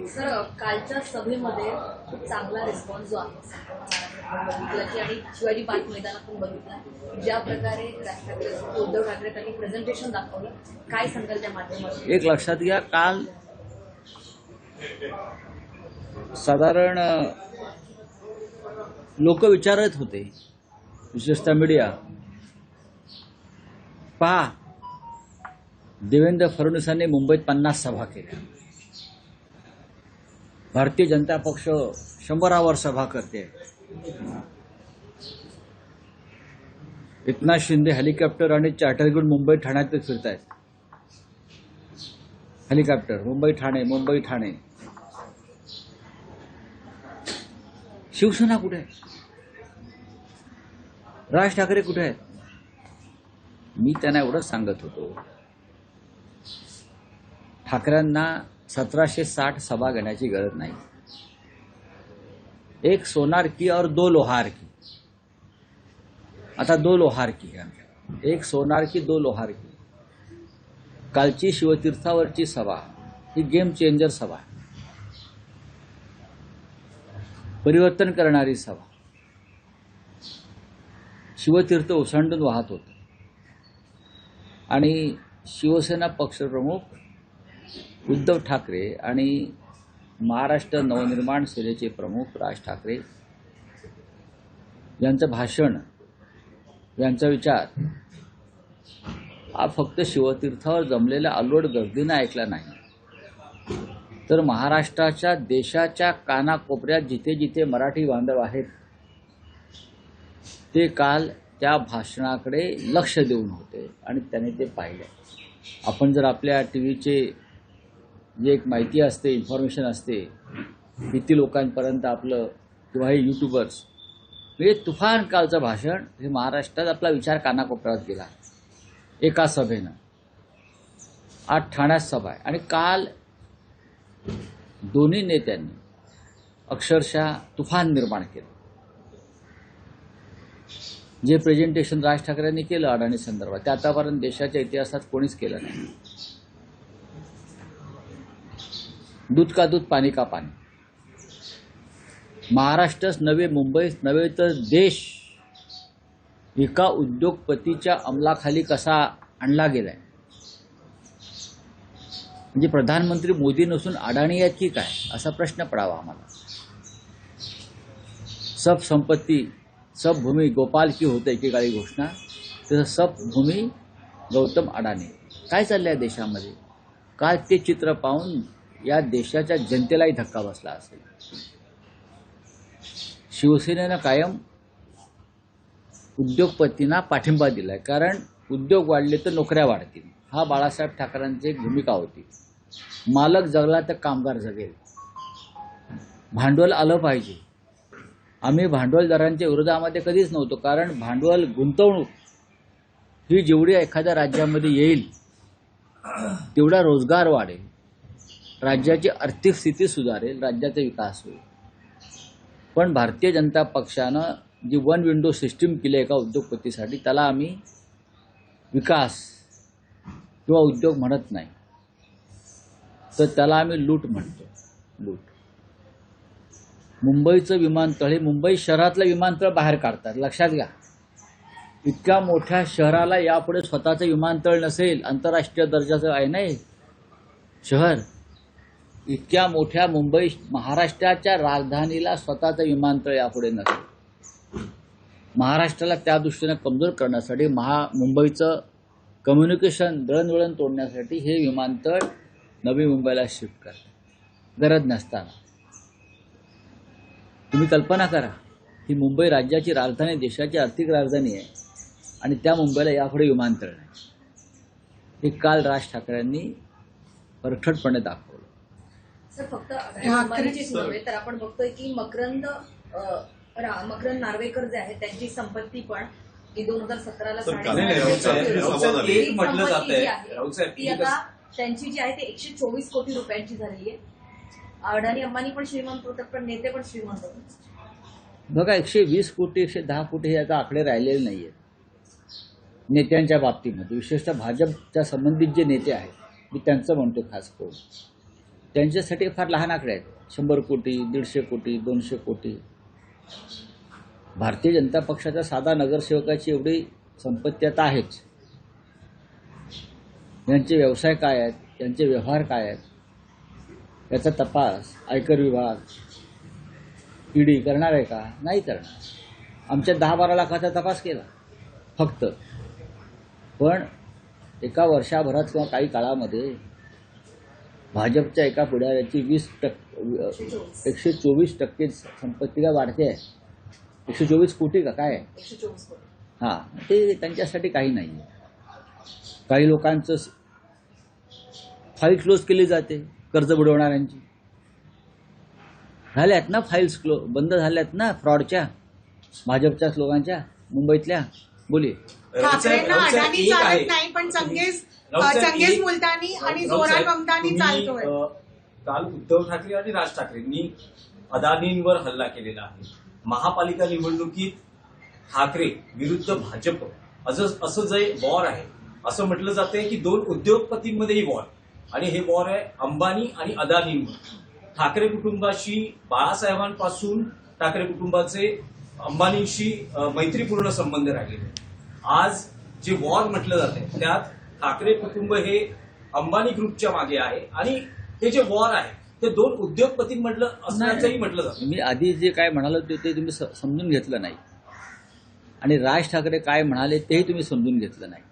Sir, कालच्या सभेमध्ये खूप चांगला रिस्पॉन्स जो आहे बघितला की आणि शिवाजी पार्क मैदानात पण बघितला ज्या प्रकारे राज ठाकरे उद्धव ठाकरे त्यांनी प्रेझेंटेशन दाखवलं, काय सांगाल त्या माध्यमातून? एक लक्षात घ्या, काल साधारण लोक विचारत होते, विशेषतः मीडिया, पहा देवेंद्र फडणवीसांनी मुंबईत 50 सभा केल्या, भारतीय जनता पक्ष 100वर सभा करते, एकनाथ शिंदे हेलिकॉप्टर आणि चार्टर घेऊन मुंबई ठाण्यात फिरतायत, हेलिकॉप्टर मुंबई ठाणे. शिवसेना कुठे आहे? राज ठाकरे कुठे आहेत? मी त्यांना एवढंच सांगत होतो, ठाकरेंना 1760 सभा घेण्याची गरज नाही. एक सोनार की और 2 लोहार की. आता 2 लोहार की आहे, एक सोनार की 2 लोहार की. कालची शिवतीर्थावरची सभा ही गेम चेंजर सभा, परिवर्तन करणारी सभा. शिवतीर्थ ओसंडून वाहत होतं आणि शिवसेना पक्षप्रमुख उद्धव ठाकरे आणि महाराष्ट्र नवनिर्माण सेनेचे प्रमुख राज ठाकरे यांचं भाषण, यांचा विचार हा फक्त शिवतीर्थावर जमलेल्या अलोट गर्दीनं ऐकला नाही, तर महाराष्ट्राच्या, देशाच्या कानाकोपऱ्यात जिथे जिथे मराठी बांधव आहेत ते काल त्या भाषणाकडे लक्ष देऊन होते आणि त्याने ते पाहिले. आपण जर आपल्या टीव्हीचे जे एक माहिती असते, इन्फॉर्मेशन असते, किती लोकांपर्यंत आपलं, किंवा हे युट्यूबर्स, म्हणजे तुफान कालचं भाषण हे महाराष्ट्रात आपला विचार कानाकोपऱ्यात गेला एका सभेनं. आज ठाण्यात सभा आहे आणि काल दोन्ही नेत्यांनी अक्षरशः तुफान निर्माण केलं. जे प्रेझेंटेशन राज ठाकरेंनी केलं अडाणी संदर्भात, ते आतापर्यंत देशाच्या इतिहासात कोणीच केलं नाही. दूध का दूध, पाणी का पाणी. महाराष्ट्रच नव्हे, मुंबईच नव्हे, तर देश एका उद्योगपतीच्या अंमलाखाली कसा आणला गेलाय. म्हणजे प्रधानमंत्री मोदी नसून अडाणी आहेत की काय, असा प्रश्न पडावा आम्हाला. सब संपत्ती सब भूमी गोपाल की होते एकेकाळी घोषणा, तसं सब भूमी गौतम अडाणी. काय चाललंय देशामध्ये? काल ते चित्र पाहून या देशाच्या जनतेलाही धक्का बसला असेल. शिवसेनेनं कायम उद्योगपतींना पाठिंबा दिलाय, कारण उद्योग वाढले तर नोकऱ्या वाढतील, हा बाळासाहेब ठाकरेंची एक भूमिका होती. मालक जगला तर कामगार जगेल, भांडवल आलं पाहिजे. आम्ही भांडवलदारांच्या विरोधामध्ये कधीच नव्हतो, कारण भांडवल, गुंतवणूक ही जेवढी एखाद्या राज्यामध्ये येईल तेवढा रोजगार वाढेल, राज्याची आर्थिक स्थिती सुधारेल, राज्याचा विकास होईल. पण भारतीय जनता पक्षानं जी वन विंडो सिस्टीम केली एका उद्योगपतीसाठी, त्याला आम्ही विकास किंवा उद्योग म्हणत नाही, तर त्याला आम्ही लूट म्हणतो. लूट. मुंबईचं विमानतळ हे मुंबई शहरातलं विमानतळ बाहेर काढतात, लक्षात घ्या. इतक्या मोठ्या शहराला यापुढे स्वतःचं विमानतळ नसेल, आंतरराष्ट्रीय दर्जाचं आहे नाही शहर, इतक्या मोठ्या मुंबई, महाराष्ट्राच्या राजधानीला स्वतःचं विमानतळ यापुढे नसेल. महाराष्ट्राला त्या दृष्टीनं कमजोर करण्यासाठी, मुंबईचं कम्युनिकेशन, दळणवळण तोडण्यासाठी हे विमानतळ नवी मुंबईला शिफ्ट करतात गरज नसताना. तुम्ही कल्पना करा, ही मुंबई राज्याची राजधानी, देशाची आर्थिक राजधानी आहे आणि त्या मुंबईला यापुढे विमानतळ नाही. हे काल राज ठाकरेंनी परखडपणे दाखवलं. सर, फक्त अंबानीचीच नव्हे तर आपण बघतोय की मकरंद नार्वेकर जे आहेत त्यांची संपत्ती पण 2017ला ती आता त्यांची जी आहे ते 124 कोटी रुपयांची झालेली आहे. अडाणी अंबानी पण श्रीमंत होतात, पण नेते पण श्रीमंत होतात. बघा, 120 कोटी 110 कोटी हे आता आकडे राहिलेले नाहीये नेत्यांच्या बाबतीमध्ये. विशेषतः भाजपच्या संबंधित जे नेते आहेत, मी त्यांचं म्हणतो खास करून, त्यांच्यासाठी फार लहान आकडे आहेत. 100 कोटी, 150 कोटी, 200 कोटी. भारतीय जनता पक्षाच्या साधा नगरसेवकाची एवढी संपत्ती आता आहेच. यांचे व्यवसाय काय आहेत, यांचे व्यवहार काय आहेत, याचा तपास आयकर विभाग, ईडी करणार आहे का? नाही करणार. आमच्या 10-12 लाखाचा तपास केला फक्त. पण एका वर्षाभरात किंवा काही काळामध्ये भाजपच्या एका पुढाऱ्याची 124% संपत्ती का वाढते आहे. 124 कोटी का काय? 124 कोटी. हां, ते त्यांच्यासाठी काही नाही आहे. काही लोकांचं फाईल क्लोज केली जाते कर्ज बुडवणाऱ्यांची. झाल्यात ना फाईल्स बंद झाल्यात ना फ्रॉडच्या, भाजपच्या लोकांच्या मुंबईतल्या. बोली ठाकरेंना अडाणी चालत नाही, पण चंगेज मुलतानी आणि जोरान ममतानी चालतोय. काल उद्धव ठाकरे आणि राज ठाकरेंनी अदानींवर हल्ला केलेला आहे. महापालिका निवडणुकीत ठाकरे विरुद्ध भाजप असं जे वॉर आहे, असं म्हटलं जातंय की 2 उद्योगपतींमध्येही वॉर, आणि हे वॉर आहे अंबानी आणि अदानींवर. ठाकरे कुटुंबाशी बाळासाहेबांपासून ठाकरे कुटुंबाचे अंबानींशी मैत्रीपूर्ण संबंध राहिलेले. आज जे वॉर म्हटलं जातंय त्यात ठाकरे कुटुंब हे अंबानी ग्रुपच्या मागे आहे, आणि हे जे वॉर आहे ते 2 उद्योगपतींमधलं असल्याचंही म्हटलं जातं. मी आधी जे काय म्हणालो ते तुम्ही समजून घेतलं नाही, आणि राज ठाकरे काय म्हणाले तेही तुम्ही समजून घेतलं नाही.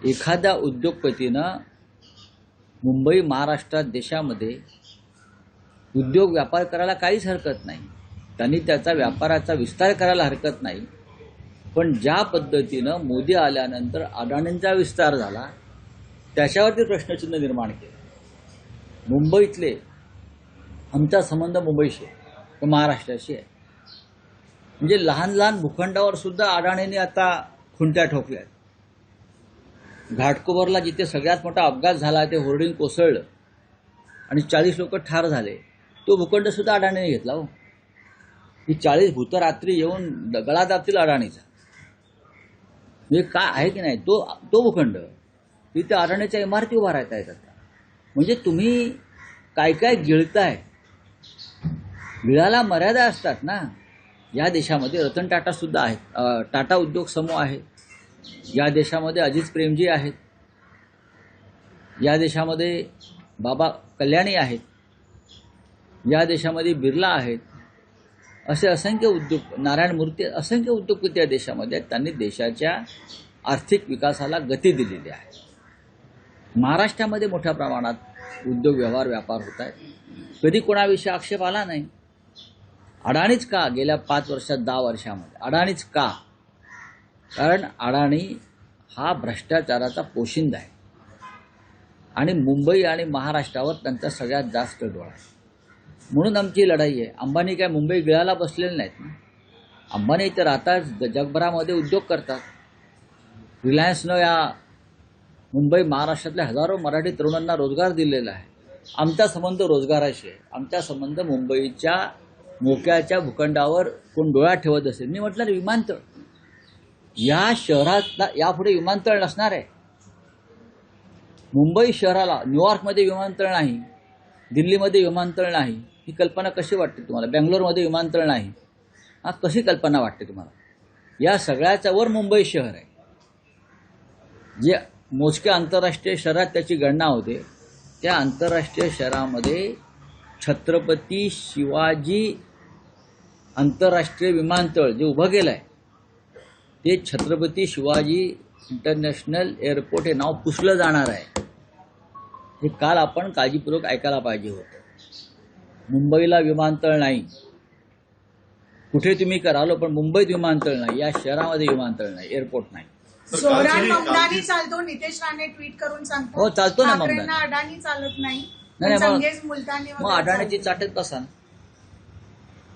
एखाद्या उद्योगपतीनं मुंबई, महाराष्ट्रात, देशामध्ये उद्योग व्यापार करायला काहीच हरकत नाही. त्यांनी त्याचा व्यापाराचा विस्तार करायला हरकत नाही. पण ज्या पद्धतीनं मोदी आल्यानंतर अडाणींचा विस्तार झाला त्याच्यावरती प्रश्नचिन्ह निर्माण केलं. मुंबईतले आमचा संबंध मुंबईशी आहे, महाराष्ट्राशी आहे. म्हणजे लहान लहान भूखंडावर सुद्धा अडाणींनी आता खुंट्या ठोकल्यात. घाटकोपरला जिथे सगळ्यात मोठा अपघात झाला, ते होर्डिंग कोसळलं आणि 40 लोक ठार झाले, तो भूखंड सुद्धा अडाणीने घेतला. हो, ही 40 भूत रात्री येऊन गळा दाबतील अडाणीचा. म्हणजे काय आहे की नाही तो भूखंड, तिथे अडाणीच्या इमारती उभा राहता येतात. म्हणजे तुम्ही काय काय गिळताय, गिळाला मर्यादा असतात ना. या देशामध्ये रतन टाटा सुद्धा आहेत, टाटा उद्योग समूह आहे. या देशामध्ये अजित प्रेमजी आहेत. या देशामध्ये बाबा कल्याणी आहेत. या देशामध्ये बिर्ला आहेत. असे असंख्य उद्योग, नारायण मूर्ती, असंख्य उद्योगपती या देशामध्ये आहेत. त्यांनी देशाच्या आर्थिक विकासाला गती दिलेली आहे. महाराष्ट्रामध्ये मोठ्या प्रमाणात उद्योग व्यापार होत आहेत. कधी कोणाविषयी आक्षेप आला नाही. अडाणीच का गेल्या 5 वर्षात, 10 वर्षामध्ये अडाणीच का? कारण अडाणी हा भ्रष्टाचाराचा पोशिंदा आहे, आणि मुंबई आणि महाराष्ट्रावर त्यांचा सगळ्यात जास्त डोळा आहे. म्हणून आमची लढाई आहे. अंबानी काय मुंबई गिळायला बसलेले नाहीत ना. अंबानी इथे राहतात, जगभरामध्ये उद्योग करतात. रिलायन्सनं या मुंबई, महाराष्ट्रातल्या हजारो मराठी तरुणांना रोजगार दिलेला आहे. आमचा संबंध रोजगाराशी आहे. आमचा संबंध मुंबईच्या मोक्याच्या भूखंडावर कोण डोळा ठेवत असेल. मी म्हटलं विमानतळ, या शहरात यापुढे विमानतळ नसणार आहे. मुंबई शहराला न्यूयॉर्कमध्ये विमानतळ नाही, दिल्लीमध्ये विमानतळ नाही. ही कल्पना कशी वाटते तुम्हाला? बेंगलोरमध्ये विमानतळ नाही, हा कशी कल्पना वाटते तुम्हाला? या सगळ्याच्या वर मुंबई शहर आहे. जे मोजक्या आंतरराष्ट्रीय शहरात त्याची गणना होते, त्या आंतरराष्ट्रीय शहरामध्ये छत्रपती शिवाजी आंतरराष्ट्रीय विमानतळ जे उभं केलं आहे, ते छत्रपती शिवाजी इंटरनॅशनल एअरपोर्ट हे नाव पुसलं जाणार आहे. हे काल आपण काळजीपूर्वक ऐकायला पाहिजे होतं. मुंबईला विमानतळ नाही, कुठे तुम्ही करालो, पण मुंबईत विमानतळ नाही, या शहरामध्ये विमानतळ नाही, एअरपोर्ट नाही. जोरान ममतानी चालतो, नितेश राणे ट्विट करून सांगतो. हो, चालतो ना ममतानी. ठाकरेंना अडाणी चालत नाही, नाही, चंगेज मुलतानी मग अडाणीची चाटत बसा.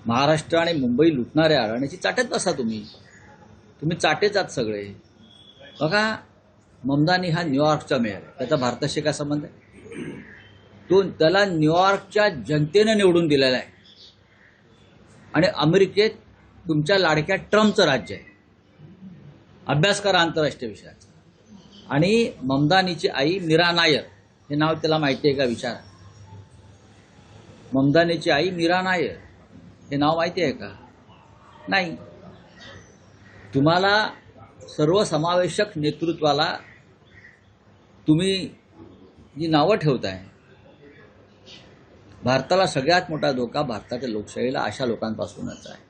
महाराष्ट्र आणि मुंबई लुटणाऱ्या अडाणीची चाटत बसा. तुम्ही चाटेच आहात सगळे. बघा, ममदानी हा न्यूयॉर्कचा मेयर आहे, त्याचा भारताशी काय संबंध आहे? त्याला न्यूयॉर्कच्या जनतेनं निवडून दिलेला आहे, आणि अमेरिकेत तुमच्या लाडक्या ट्रम्पचं राज्य आहे. अभ्यास करा आंतरराष्ट्रीय विषयाचा. आणि ममदानीची आई मीरा नायर, हे नाव त्याला माहिती आहे का विचारा. ममदानीची आई मीरा नायर हे नाव माहिती आहे का? नाही. तुम्हाला सर्वसमावेशक नेतृत्वाला तुम्ही जी नावं ठेवताय, भारताला सगळ्यात मोठा धोका भारताच्या लोकशाहीला अशा लोकांपासूनच आहे.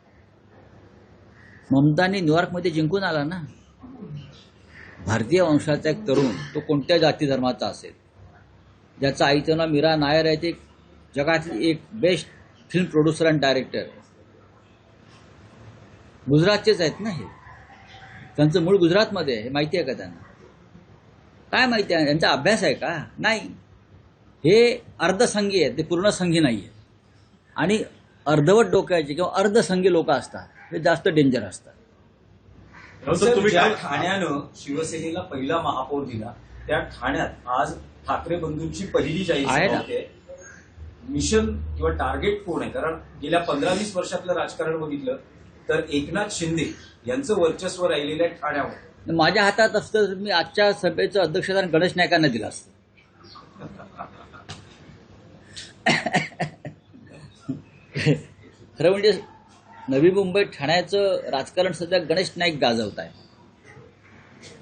ममतानी न्यूयॉर्कमध्ये जिंकून आला ना. भारतीय वंशाचा एक तरुण, तो कोणत्या जाती धर्माचा असेल, ज्याचं आईचं नाव मीरा नायर आहे, ते जगातली एक बेस्ट फिल्म प्रोड्युसर आणि डायरेक्टर. गुजरातचेच आहेत ना हे. त्यांचं मूळ गुजरातमध्ये आहे. हे माहिती आहे का त्यांना? काय माहिती आहे? यांचा अभ्यास आहे का? नाही. हे अर्धसंगी आहेत, ते पूर्णसंगी नाही आहेत. आणि अर्धवट डोक्याचे किंवा अर्धसंगी लोक असतात, हे जास्त डेंजर असतात. ज्या ठाण्यानं शिवसेनेला पहिला महापौर दिला, त्या ठाण्यात आज ठाकरे बंधूंची पहिली जाहीर आहे सभा ना. होते. मिशन किंवा टार्गेट कोण आहे? कारण गेल्या 15-20 वर्षातलं राजकारण बघितलं तर एकनाथ शिंदे यांचं वर्चस्व राहिलेलं आहे ठाण्यावर. माझ्या हातात असतं तर मी आजच्या सभेचं अध्यक्षस्थान गणेश नाईकांना दिलं असतं. खरं म्हणजे नवी मुंबई ठाण्याचं राजकारण सध्या गणेश नाईक गाजवत आहे.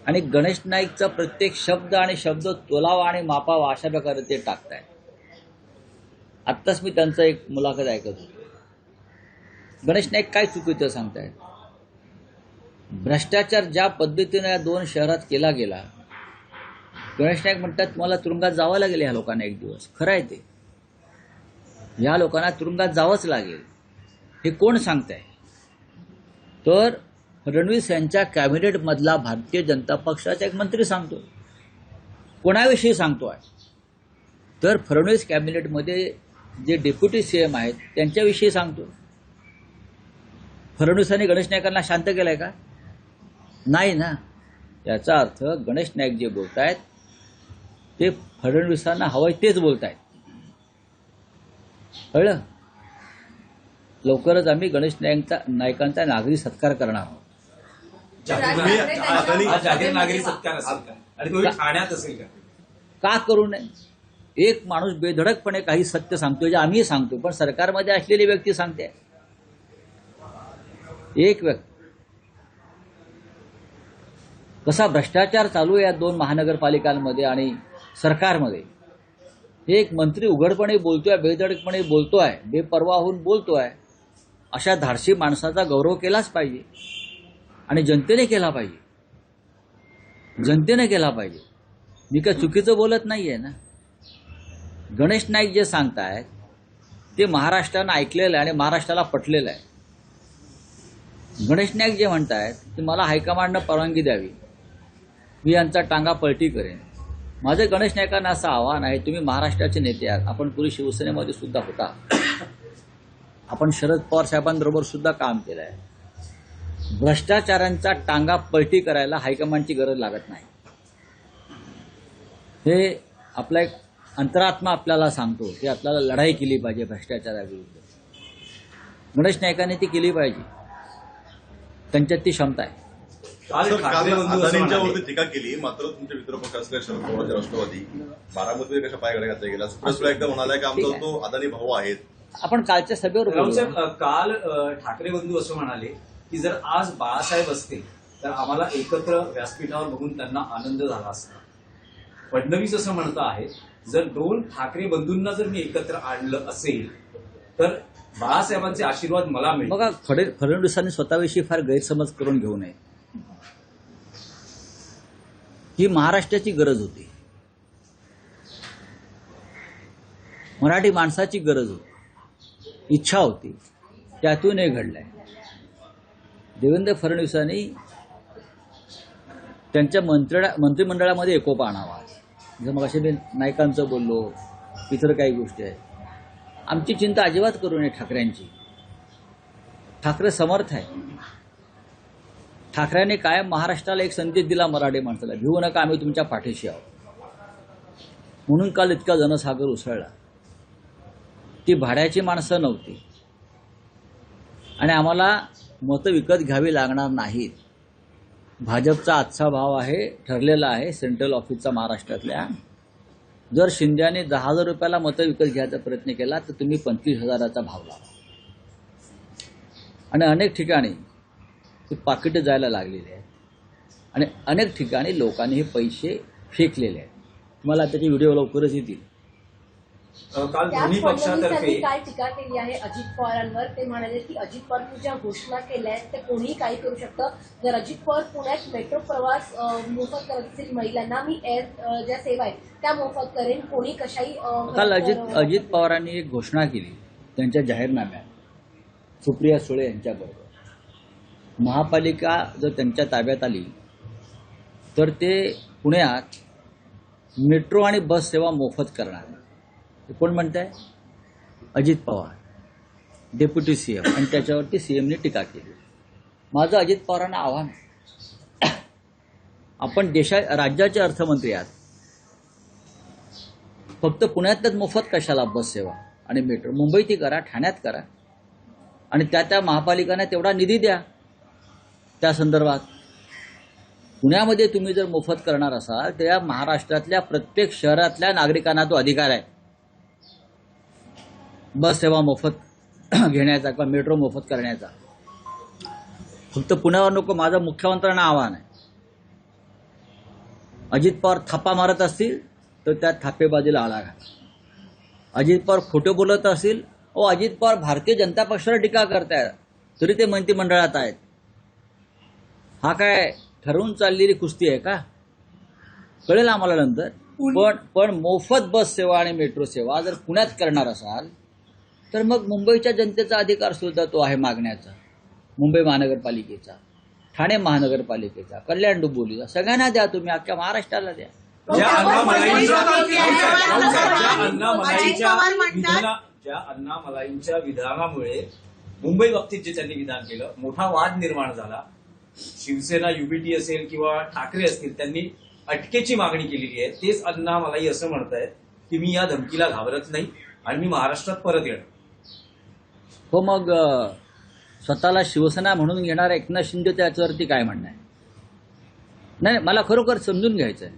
आणि गणेश नाईकचा प्रत्येक शब्द आणि शब्द तोलावा आणि मापावा अशा प्रकारे ते टाकताय. आत्ताच मी त्यांचं एक मुलाखत ऐकत होतो. गणेश नाईक काय चुकीचं सांगतायत? भ्रष्टाचार ज्या पद्धतीने या 2 शहरात केला गेला, गणेश नाईक म्हणतात मला तुरुंगात जावं लागेल ह्या लोकांना एक दिवस. खरं आहे ते. या लोकांना तुरुंगात जावंच लागेल. हे कोण सांगताय? तर फडणवीस यांच्या कॅबिनेटमधला भारतीय जनता पक्षाचा एक मंत्री सांगतो. कोणाविषयी सांगतोय? तर फडणवीस कॅबिनेटमध्ये जे डेप्युटी सीएम आहेत त्यांच्याविषयी सांगतो. फडणवीसांनी गणेश नाईकांना शांत केलंय का? नाही ना. याचा अर्थ गणेश नाईक जे बोलतायत ते फडणवीसांना हवंय तेच बोलतायत. कळलं? लवकरच आम्ही गणेश नाईकांचा नागरी सत्कार करणार आहोत. हा जाहीर नागरी सत्कार असेल का? आणि तो ठाण्यात असेल का? का करू नये? एक माणूस बेधडकपणे काही सत्य सांगतोय, जे आम्ही सांगतो, पण सरकारमध्ये असलेली व्यक्ती सांगते. एक व्यक्ती. कसा भ्रष्टाचार चालू आहे या 2 महानगरपालिकांमध्ये आणि सरकारमध्ये. एक मंत्री उघडपणे बोलतोय, बेधडकपणे बोलतोय, बेपर्वा होऊन बोलतोय. अशा धाडसी माणसाचा गौरव केलाच पाहिजे आणि जनतेने केला पाहिजे. जनतेने केला पाहिजे. मी काय चुकीचं बोलत नाहीये ना. गणेश नाईक जे सांगतायत ते महाराष्ट्रानं ऐकलेलं आहे आणि महाराष्ट्राला पटलेलं आहे. गणेश नाईक जे म्हणतायत ते मला हायकमांडनं परवानगी द्यावी, मी यांचा टांगा पलटी करेन. माझं गणेश नाईकांना असं आव्हान आहे, तुम्ही महाराष्ट्राचे नेते आहात, आपण पूर्वी शिवसेनेमध्ये सुद्धा होता, आपण शरद पवार साहेबांबरोबर सुद्धा काम केलं आहे. भ्रष्टाचारांचा टांगा पलटी करायला हायकमांडची गरज लागत नाही. हे आपला एक अंतरात्मा आपल्याला सांगतो की आपल्याला लढाई केली पाहिजे भ्रष्टाचाराविरुद्ध. गणेश नाईकांनी ती केली पाहिजे. त्यांच्यात ती क्षमता आहे. काल ठाकरे बंधू असं अदानींच्यावरती म्हणाले. टीका केली, मात्र तुमचे मित्रपक्ष असलेले शरद पवारचे राष्ट्रवादी बारामतीमध्ये कशा पायगड्या घातल्या गेल्या. सुप्रेस एकदा म्हणालाय की आमचा तो अदानी भाऊ आहेत. आपण कालच्या सभेवर राऊत बोलू. साहेब, काल ठाकरे बंधू असं म्हणाले की जर आज बाळासाहेब असते तर आम्हाला एकत्र व्यासपीठावर बघून त्यांना आनंद झाला असता. फडणवीस असं म्हणत आहेत जर 2 ठाकरे बंधूंना जर मी एकत्र आणलं असेल तर बाळासाहेबांचे आशीर्वाद मला मिळेल. बघा, फडणवीसांनी स्वतःविषयी फार गैरसमज करून घेऊ नये. ही महाराष्ट्राची गरज होती, मराठी माणसाची गरज होती, इच्छा होती, त्यातून हे घडलंय. देवेंद्र फडणवीसांनी त्यांच्या मंत्रिमंडळामध्ये एकोपा आणावा. जर मग असे मी नायकांचं बोललो, इतर काही गोष्टी आहेत. आमची चिंता अजिबात करू नये ठाकरेंची. ठाकरे समर्थ आहे. ठाकरेंनी कायम महाराष्ट्राला एक संदेश दिला मराठी माणसाला, भिवू नका, आम्ही तुमच्या पाठीशी आहोत. म्हणून काल इतका जनसागर उसळला. ती भाड्याची माणसं नव्हती आणि आम्हाला मतं विकत घ्यावी लागणार नाहीत. भाजपचा आजचा भाव आहे, ठरलेला आहे सेंट्रल ऑफिसचा महाराष्ट्रातल्या, जर शिंद्याने 10,000 रुपयाला मतं विकत घ्यायचा प्रयत्न केला तर तुम्ही 25,000चा भाव लावा. आणि अनेक ठिकाणी ती पाकिटं जायला लागलेली आहेत आणि अनेक ठिकाणी लोकांनी हे पैसे फेकलेले आहेत. तुम्हाला त्याचे व्हिडिओ लवकरच येतील. काल त्याच दोन्ही फडणवीसांनी पक्षातर्फे काय टीका केली आहे अजित पवारांवर. ते म्हणाले की अजित पवार ज्या घोषणा केल्या आहेत ते कोणीही काही करू शकतं. जर अजित पवार पुण्यात मेट्रो प्रवास मोफत करत असतील महिलांना, मी एअर ज्या सेवा आहेत त्या मोफत करेन, कोणी कशाही काल अजित पवारांनी एक घोषणा केली त्यांच्या जाहीरनाम्यात सुप्रिया सुळे यांच्याबरोबर. महापालिका जर त्यांच्या ताब्यात आली तर ते पुण्यात मेट्रो आणि बस सेवा मोफत करणार. हे कोण म्हणत आहे? Ajit Pawar, deputy CM. आणि त्याच्यावरती सीएमने टीका केली. माझं अजित पवारांना आव्हान आहे, आपण राज्याचे अर्थमंत्री आहात, फक्त पुण्यातच मोफत कशाला बस सेवा आणि मेट्रो? मुंबईत करा, ठाण्यात करा आणि त्या महापालिकांना तेवढा निधी द्या त्या संदर्भात. पुण्यामध्ये तुम्ही जर मोफत करणार असाल तर या महाराष्ट्रातल्या प्रत्येक शहरातल्या नागरिकांना तो अधिकार आहे बस सेवा मोफत घेण्याचा किंवा मेट्रो मोफत करण्याचा. फक्त पुण्यावर नको. माझं मुख्यमंत्र्यांना आव्हान आहे, अजित पवार थापा मारत असतील तर त्या थापेबाजीला आळा घाला. अजित पवार खोटं बोलत असतील, अजित पवार भारतीय जनता पक्षावर टीका करतायत तरी ते मंत्रिमंडळात आहेत. हा काय ठरवून चाललेली कुस्ती आहे का? कळेल आम्हाला नंतर. पण मोफत बस सेवा आणि मेट्रो सेवा जर पुण्यात करणार असाल तर मग मुंबईच्या जनतेचा अधिकार सुद्धा तो आहे मागण्याचा. मुंबई महानगरपालिकेचा, ठाणे महानगरपालिकेचा, कल्याण डोंबिवलीचा, सगळ्यांना द्या तुम्ही, अख्ख्या महाराष्ट्राला द्या. ज्या अण्णामलाईंच्या विधानामुळे मुंबई बाबतीत जे त्यांनी विधान केलं, मोठा वाद निर्माण झाला. शिवसेना, युबीटी असेल किंवा ठाकरे असतील, त्यांनी अटकेची मागणी केलेली आहे. तेच अण्णामलाई असं म्हणतायत की मी या धमकीला घाबरत नाही आणि मी महाराष्ट्रात परत येणार. हो, मग स्वतःला शिवसेना म्हणून घेणारा एकनाथ शिंदे त्याच्यावरती काय म्हणणं आहे? नाही, मला खरोखर समजून घ्यायचं आहे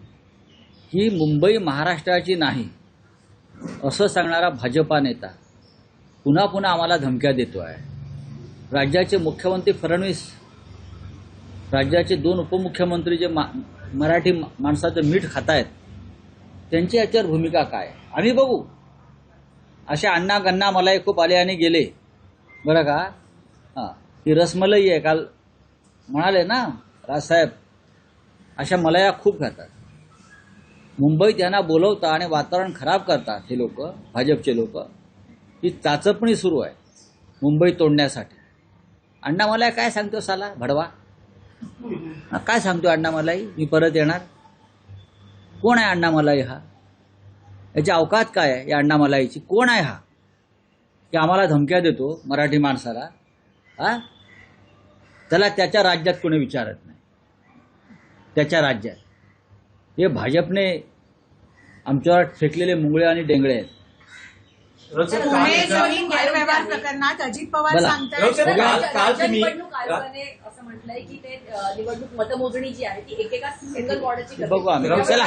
की मुंबई महाराष्ट्राची नाही असं सांगणारा भाजपा नेता पुन्हा पुन्हा आम्हाला धमक्या देतो आहे. राज्याचे मुख्यमंत्री फडणवीस, राज्याचे 2 उपमुख्यमंत्री जे मराठी माणसाचं मीठ खातायत, त्यांची याच्यावर भूमिका काय आम्ही बघू. अशा अण्णा गण्णा मलाई खूप आले आणि गेले बरं का. ती रसमलाई आहे, काल म्हणाले ना राजसाहेब, अशा मलाया खूप खातात. मुंबईत यांना बोलवता आणि वातावरण खराब करतात हे लोक, भाजपचे लोक. ही चाचपणी सुरू आहे मुंबई तोडण्यासाठी. अण्णामलाई काय सांगतो साला भडवा? काय सांगतो अण्णामलाई? मी परत येणार. कोण आहे अण्णामलाई हा? याची अवकात काय आहे या अण्णामलाईची? कोण आहे हा की आम्हाला धमक्या देतो मराठी माणसाला? त्याला त्याच्या राज्यात कोणी विचारत नाही. त्याच्या राज्यात हे भाजपने आमच्यावर फेकलेले मुंगळे आणि डेंगळे आहेत. पुणे जोईन गैरव्यवहार प्रकरणात अजित पवार सांगतायत राज्य निवडणूक आयोगाने असं म्हटलंय की ते निवडणूक मतमोजणी जी आहे ती एकेका सिंगल वॉर्डाची बघू आम्ही. चला.